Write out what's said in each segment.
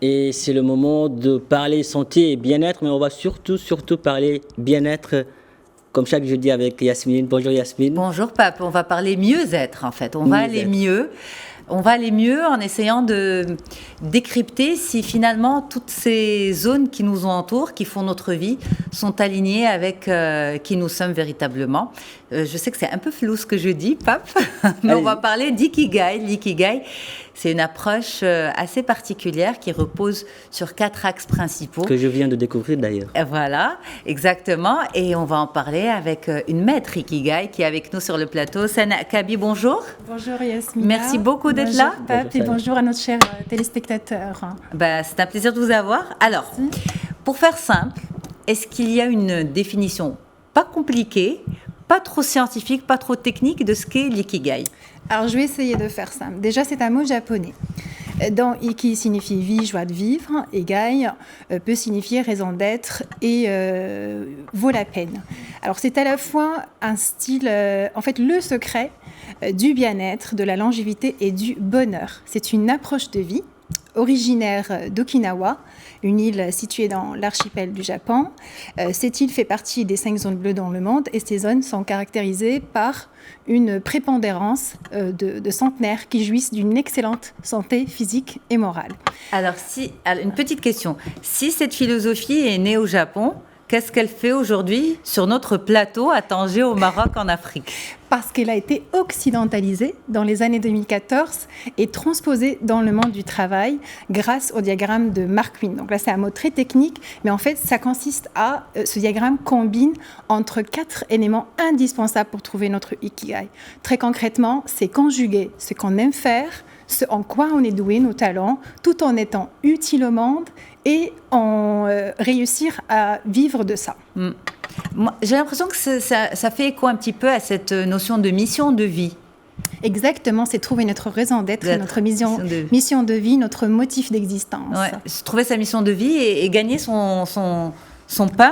Et c'est le moment de parler santé et bien-être, mais on va surtout parler bien-être, comme chaque jeudi avec Yasmine. Bonjour Yasmine. Bonjour Pape, on va parler mieux-être en fait. On va aller mieux. On va aller mieux en essayant de décrypter si finalement toutes ces zones qui nous entourent, qui font notre vie, sont alignées avec qui nous sommes véritablement. Je sais que c'est un peu flou ce que je dis, Pape, mais on va parler d'ikigai. L'ikigai, c'est une approche assez particulière qui repose sur 4 axes principaux. Que je viens de découvrir d'ailleurs. Voilà, exactement. Et on va en parler avec une maître ikigai qui est avec nous sur le plateau. Sana Kabi, bonjour. Bonjour Yasmina. Merci beaucoup d'être là. Bonjour Pape et bonjour à nos chers téléspectateurs. C'est un plaisir de vous avoir. Alors, pour faire simple, est-ce qu'il y a une définition pas compliquée, pas trop scientifique, pas trop technique de ce qu'est l'ikigai? Alors, je vais essayer de faire simple. Déjà, c'est un mot japonais. Dans Iki signifie vie, joie de vivre, et Gai peut signifier raison d'être et vaut la peine. Alors, c'est à la fois un style, en fait, le secret du bien-être, de la longévité et du bonheur. C'est une approche de vie originaire d'Okinawa, une île située dans l'archipel du Japon. Cette île fait partie des 5 zones bleues dans le monde et ces zones sont caractérisées par une prépondérance de centenaires qui jouissent d'une excellente santé physique et morale. Alors, une petite question. Si cette philosophie est née au Japon, qu'est-ce qu'elle fait aujourd'hui sur notre plateau à Tanger, au Maroc, en Afrique? Parce qu'elle a été occidentalisée dans les années 2014 et transposée dans le monde du travail grâce au diagramme de Marquine. Donc là, c'est un mot très technique, mais en fait, ça consiste à... ce diagramme combine entre 4 éléments indispensables pour trouver notre ikigai. Très concrètement, c'est conjuguer ce qu'on aime faire, ce en quoi on est doué, nos talents, tout en étant utile au monde et en réussir à vivre de ça. Moi, j'ai l'impression que ça fait écho un petit peu à cette notion de mission de vie. Exactement, c'est trouver notre raison d'être, notre mission de vie, notre motif d'existence. Ouais, trouver sa mission de vie et gagner son pain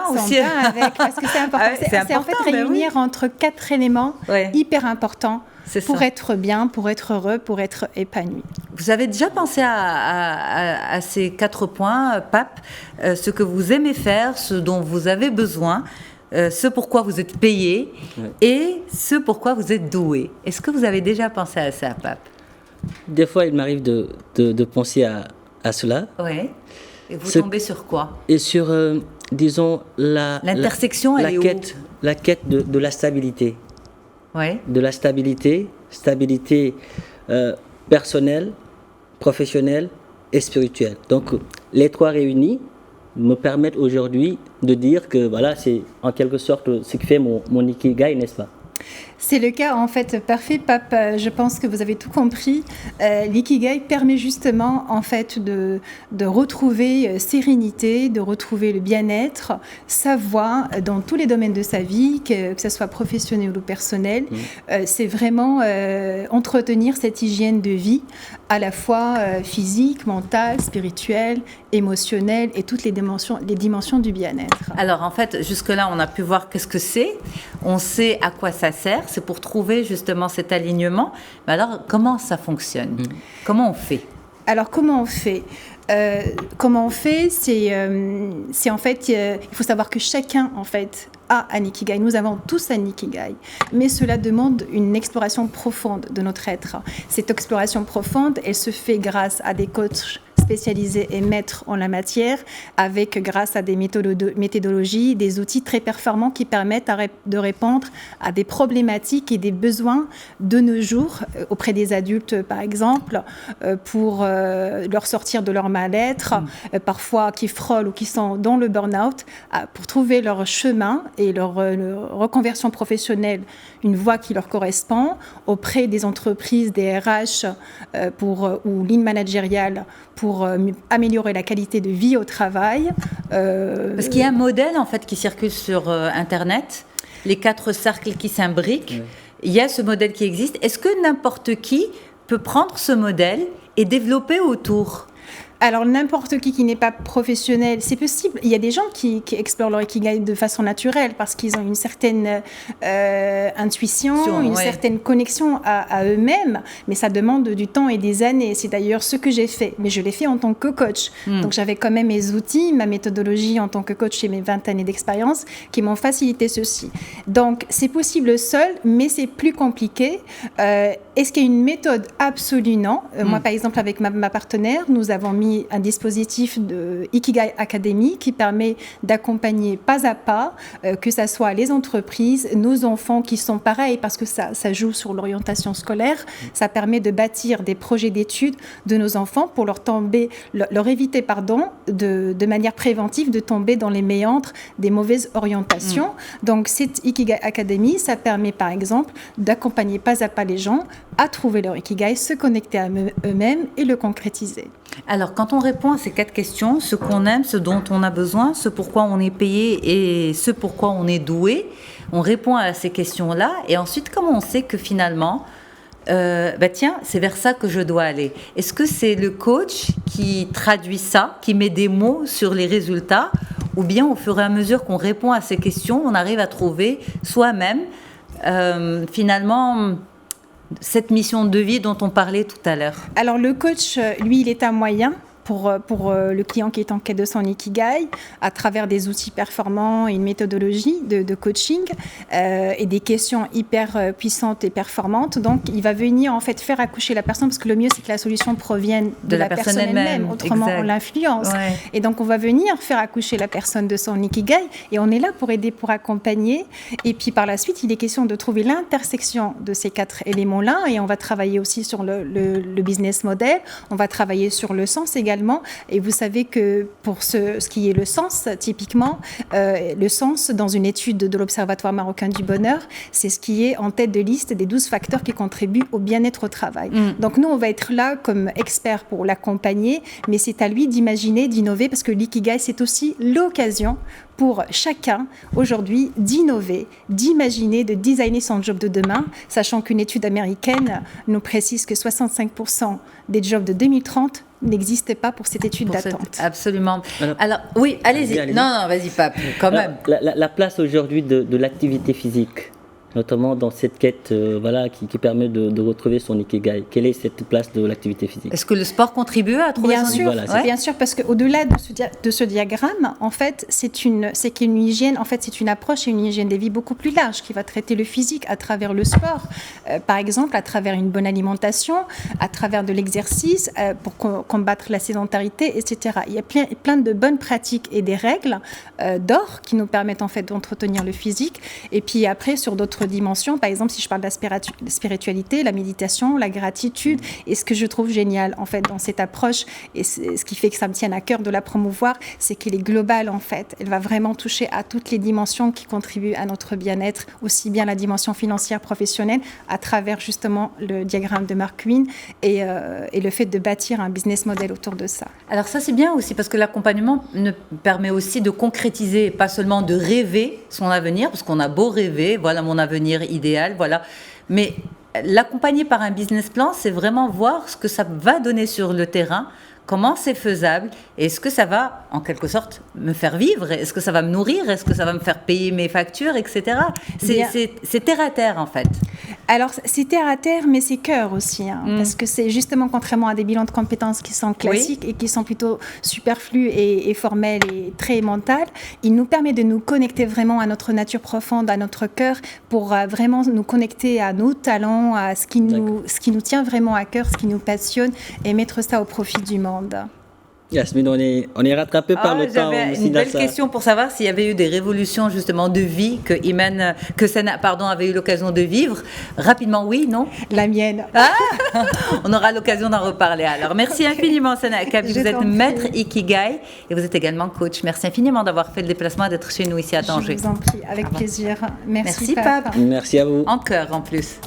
aussi. Son pain avec, parce que c'est important. C'est en fait réunir entre 4 éléments hyper importants pour être bien, pour être heureux, pour être épanoui. Vous avez déjà pensé à ces 4 points, Pape, ce que vous aimez faire, ce dont vous avez besoin, ce pourquoi vous êtes payé et ce pourquoi vous êtes doué. Est-ce que vous avez déjà pensé à ça, Pape? Des fois, il m'arrive de penser à cela. Oui. Et vous tombez sur quoi? Et sur, disons, l'intersection, elle est où? La quête de la stabilité. Ouais. De la stabilité personnelle, professionnelle et spirituelle. Donc, les 3 réunis me permettent aujourd'hui de dire que voilà, c'est en quelque sorte ce qui fait mon ikigai, n'est-ce pas? C'est le cas en fait parfait, Pape. Je pense que vous avez tout compris. L'ikigai permet justement en fait de retrouver sérénité, de retrouver le bien-être, sa voie dans tous les domaines de sa vie, que ce soit professionnel ou personnel. C'est vraiment entretenir cette hygiène de vie à la fois physique, mentale, spirituelle, émotionnelle et toutes les dimensions du bien-être. Alors en fait, jusque-là, on a pu voir qu'est-ce que c'est. On sait à quoi ça sert. C'est pour trouver justement cet alignement. Mais alors, comment ça fonctionne? Comment on fait? Alors, comment on fait? C'est en fait, il faut savoir que chacun, en fait, a un ikigai. Nous avons tous un ikigai. Mais cela demande une exploration profonde de notre être. Cette exploration profonde, elle se fait grâce à des coachs spécialisés et maîtres en la matière, grâce à des méthodologies, des outils très performants qui permettent de répondre à des problématiques et des besoins de nos jours auprès des adultes, par exemple, pour leur sortir de leur mal-être, parfois qui frôlent ou qui sont dans le burn-out, pour trouver leur chemin et leur reconversion professionnelle, une voie qui leur correspond, auprès des entreprises, des RH ou lignes managériales pour améliorer la qualité de vie au travail. Parce qu'il y a un modèle en fait qui circule sur Internet, les 4 cercles qui s'imbriquent. Il y a ce modèle qui existe. Est-ce que n'importe qui peut prendre ce modèle et développer autour? Alors, n'importe qui n'est pas professionnel, c'est possible. Il y a des gens qui explorent leur ikigai de façon naturelle parce qu'ils ont une certaine intuition, une certaine connexion à eux-mêmes, mais ça demande du temps et des années. C'est d'ailleurs ce que j'ai fait, mais je l'ai fait en tant que coach. Donc, j'avais quand même mes outils, ma méthodologie en tant que coach et mes 20 années d'expérience qui m'ont facilité ceci. Donc, c'est possible seul, mais c'est plus compliqué. Est-ce qu'il y a une méthode? Absolue, non. Moi, par exemple, avec ma partenaire, nous avons mis un dispositif de Ikigai Academy qui permet d'accompagner pas à pas, que ce soit les entreprises, nos enfants qui sont pareils, parce que ça joue sur l'orientation scolaire. Ça permet de bâtir des projets d'études de nos enfants pour leur éviter de manière préventive de tomber dans les méandres des mauvaises orientations. Donc, cette Ikigai Academy, ça permet par exemple d'accompagner pas à pas les gens à trouver leur Ikigai, se connecter à eux-mêmes et le concrétiser. Alors, quand on répond à ces 4 questions, ce qu'on aime, ce dont on a besoin, ce pourquoi on est payé et ce pourquoi on est doué, on répond à ces questions-là. Et ensuite, comment on sait que finalement, tiens, c'est vers ça que je dois aller? Est-ce que c'est le coach qui traduit ça, qui met des mots sur les résultats, ou bien au fur et à mesure qu'on répond à ces questions, on arrive à trouver soi-même, finalement, cette mission de vie dont on parlait tout à l'heure? Alors, le coach, lui, il est un moyen pour le client qui est en quête de son Ikigai, à travers des outils performants et une méthodologie de coaching et des questions hyper puissantes et performantes. Donc, il va venir en fait faire accoucher la personne, parce que le mieux, c'est que la solution provienne de la personne elle-même. Autrement, on l'influence. Ouais. Et donc, on va venir faire accoucher la personne de son Ikigai et on est là pour aider, pour accompagner. Et puis, par la suite, il est question de trouver l'intersection de ces 4 éléments-là et on va travailler aussi sur le business model, on va travailler sur le sens également. Et vous savez que pour ce qui est le sens, typiquement, le sens dans une étude de l'Observatoire marocain du bonheur, c'est ce qui est en tête de liste des 12 facteurs qui contribuent au bien-être au travail. Donc nous, on va être là comme experts pour l'accompagner, mais c'est à lui d'imaginer, d'innover, parce que l'ikigai, c'est aussi l'occasion pour chacun aujourd'hui d'innover, d'imaginer, de designer son job de demain, sachant qu'une étude américaine nous précise que 65% des jobs de 2030 n'existait pas pour cette étude d'attente. Absolument. Alors, oui, allez-y. Non, vas-y, Pape, quand même. La place aujourd'hui de l'activité physique, notamment dans cette quête qui permet de retrouver son Ikigai. Quelle est cette place de l'activité physique? Est-ce que le sport contribue à trouver son Ikigai? Bien sûr, parce qu'au-delà de ce diagramme, en fait, c'est une hygiène, en fait, c'est une approche et une hygiène des vies beaucoup plus large qui va traiter le physique à travers le sport, par exemple, à travers une bonne alimentation, à travers de l'exercice, pour combattre la sédentarité, etc. Il y a plein de bonnes pratiques et des règles d'or qui nous permettent, en fait, d'entretenir le physique. Et puis après, sur d'autres dimensions, par exemple, si je parle de la spiritualité, la méditation, la gratitude, et ce que je trouve génial en fait dans cette approche, et ce qui fait que ça me tienne à cœur de la promouvoir, c'est qu'elle est globale en fait. Elle va vraiment toucher à toutes les dimensions qui contribuent à notre bien-être, aussi bien la dimension financière, professionnelle, à travers justement le diagramme de Mark Wynne et le fait de bâtir un business model autour de ça. Alors ça, c'est bien aussi parce que l'accompagnement permet aussi de concrétiser, pas seulement de rêver son avenir, parce qu'on a beau rêver, voilà mon avenir idéal, voilà. Mais l'accompagner par un business plan, c'est vraiment voir ce que ça va donner sur le terrain, comment c'est faisable, est-ce que ça va, en quelque sorte, me faire vivre, est-ce que ça va me nourrir, est-ce que ça va me faire payer mes factures, etc. C'est terre à terre, en fait. Alors, c'est terre à terre, mais c'est cœur aussi, parce que c'est justement, contrairement à des bilans de compétences qui sont classiques et qui sont plutôt superflus et formels et très mentales, il nous permet de nous connecter vraiment à notre nature profonde, à notre cœur, pour vraiment nous connecter à nos talents, à ce qui nous tient vraiment à cœur, ce qui nous passionne, et mettre ça au profit du monde. Yasmine, on est rattrapé par le temps. J'avais une belle question pour savoir s'il y avait eu des révolutions justement de vie que Sana avait eu l'occasion de vivre. Rapidement, oui, non? La mienne. On aura l'occasion d'en reparler. Alors, merci infiniment, Sana Akabi. Vous êtes maître Ikigai et vous êtes également coach. Merci infiniment d'avoir fait le déplacement et d'être chez nous ici à Tanger. Je vous en prie, avec plaisir. Merci Pape. Merci à vous. En cœur, en plus.